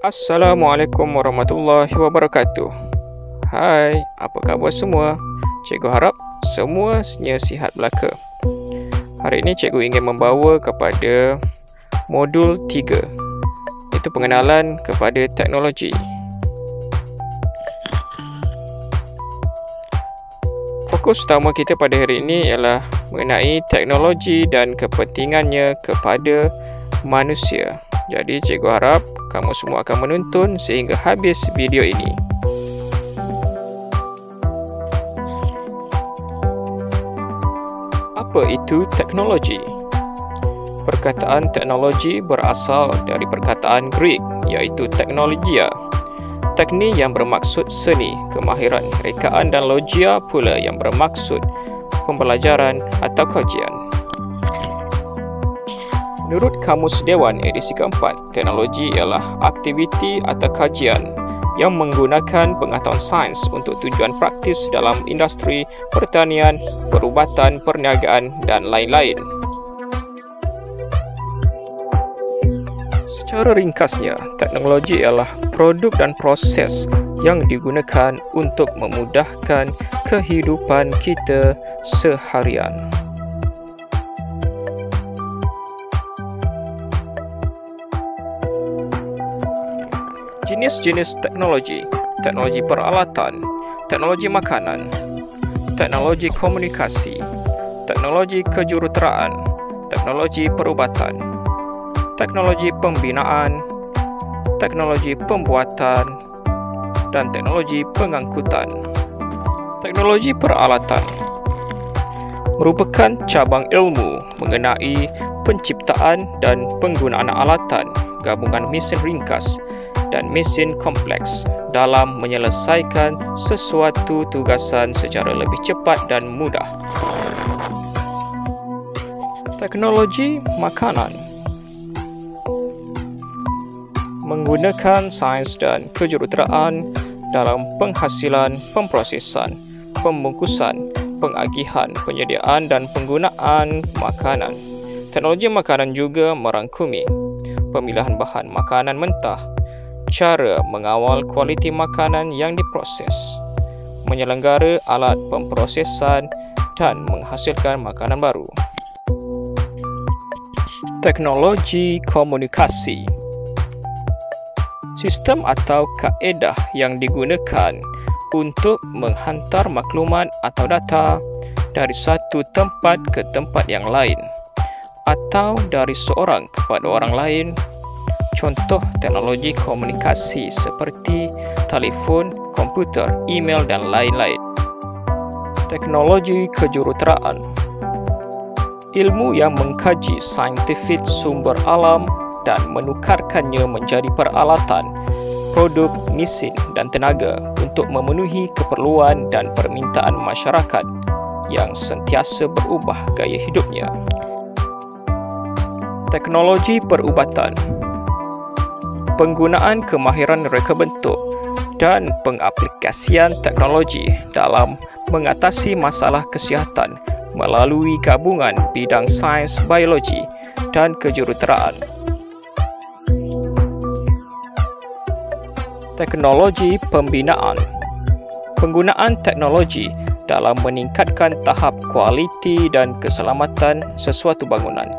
Assalamualaikum warahmatullahi wabarakatuh. Hai, apa khabar semua? Cikgu harap semuanya sihat belaka. Hari ini cikgu ingin membawa kepada modul 3, iaitu pengenalan kepada teknologi. Fokus utama kita pada hari ini ialah mengenai teknologi dan kepentingannya kepada manusia. Jadi cikgu harap kamu semua akan menonton sehingga habis video ini. Apa itu teknologi? Perkataan teknologi berasal dari perkataan Greek iaitu teknologia. Teknik yang bermaksud seni, kemahiran, rekaan dan logia pula yang bermaksud pembelajaran atau kajian. Menurut Kamus Dewan edisi keempat, teknologi ialah aktiviti atau kajian yang menggunakan pengetahuan sains untuk tujuan praktis dalam industri, pertanian, perubatan, perniagaan dan lain-lain. Secara ringkasnya, teknologi ialah produk dan proses yang digunakan untuk memudahkan kehidupan kita seharian. Jenis-jenis teknologi: teknologi peralatan, teknologi makanan, teknologi komunikasi, teknologi kejuruteraan, teknologi perubatan, teknologi pembinaan, teknologi pembuatan, dan teknologi pengangkutan. Teknologi peralatan merupakan cabang ilmu mengenai penciptaan dan penggunaan alatan, gabungan mesin ringkas dan mesin kompleks dalam menyelesaikan sesuatu tugasan secara lebih cepat dan mudah. Teknologi makanan menggunakan sains dan kejuruteraan dalam penghasilan, pemprosesan, pembungkusan, pengagihan, penyediaan dan penggunaan makanan. Teknologi makanan juga merangkumi pemilihan bahan makanan mentah, cara mengawal kualiti makanan yang diproses, menyelenggara alat pemprosesan dan menghasilkan makanan baru. Teknologi komunikasi, sistem atau kaedah yang digunakan untuk menghantar maklumat atau data dari satu tempat ke tempat yang lain atau dari seorang kepada orang lain. Contoh teknologi komunikasi seperti telefon, komputer, email dan lain-lain. Teknologi kejuruteraan, ilmu yang mengkaji saintifik sumber alam dan menukarkannya menjadi peralatan, produk, mesin dan tenaga untuk memenuhi keperluan dan permintaan masyarakat yang sentiasa berubah gaya hidupnya. Teknologi perubatan, penggunaan kemahiran reka bentuk dan pengaplikasian teknologi dalam mengatasi masalah kesihatan melalui gabungan bidang sains, biologi dan kejuruteraan. Teknologi pembinaan, penggunaan teknologi dalam meningkatkan tahap kualiti dan keselamatan sesuatu bangunan.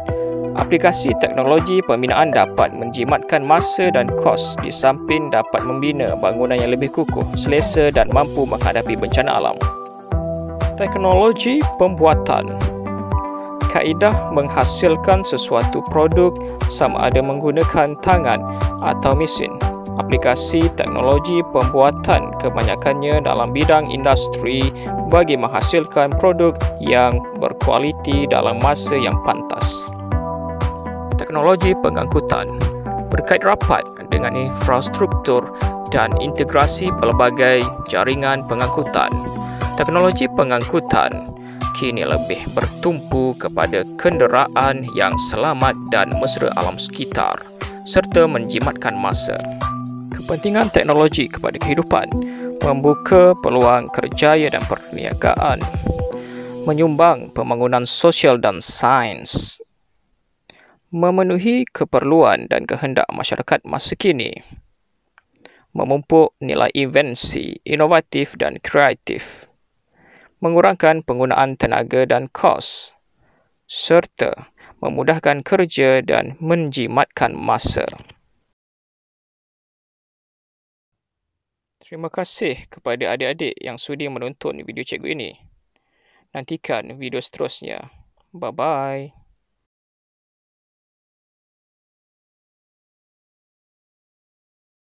Aplikasi teknologi pembinaan dapat menjimatkan masa dan kos di samping dapat membina bangunan yang lebih kukuh, selesa dan mampu menghadapi bencana alam. Teknologi pembuatan, kaedah menghasilkan sesuatu produk sama ada menggunakan tangan atau mesin. Aplikasi teknologi pembuatan kebanyakannya dalam bidang industri bagi menghasilkan produk yang berkualiti dalam masa yang pantas. Teknologi pengangkutan berkait rapat dengan infrastruktur dan integrasi pelbagai jaringan pengangkutan. Teknologi pengangkutan kini lebih bertumpu kepada kenderaan yang selamat dan mesra alam sekitar serta menjimatkan masa. Kepentingan teknologi kepada kehidupan membuka peluang kerjaya dan perniagaan, menyumbang pembangunan sosial dan sains, memenuhi keperluan dan kehendak masyarakat masa kini. memupuk nilai invensi, inovatif dan kreatif, mengurangkan penggunaan tenaga dan kos, serta memudahkan kerja dan menjimatkan masa. Terima kasih kepada adik-adik yang sudi menonton video cikgu ini. Nantikan video seterusnya. Bye-bye.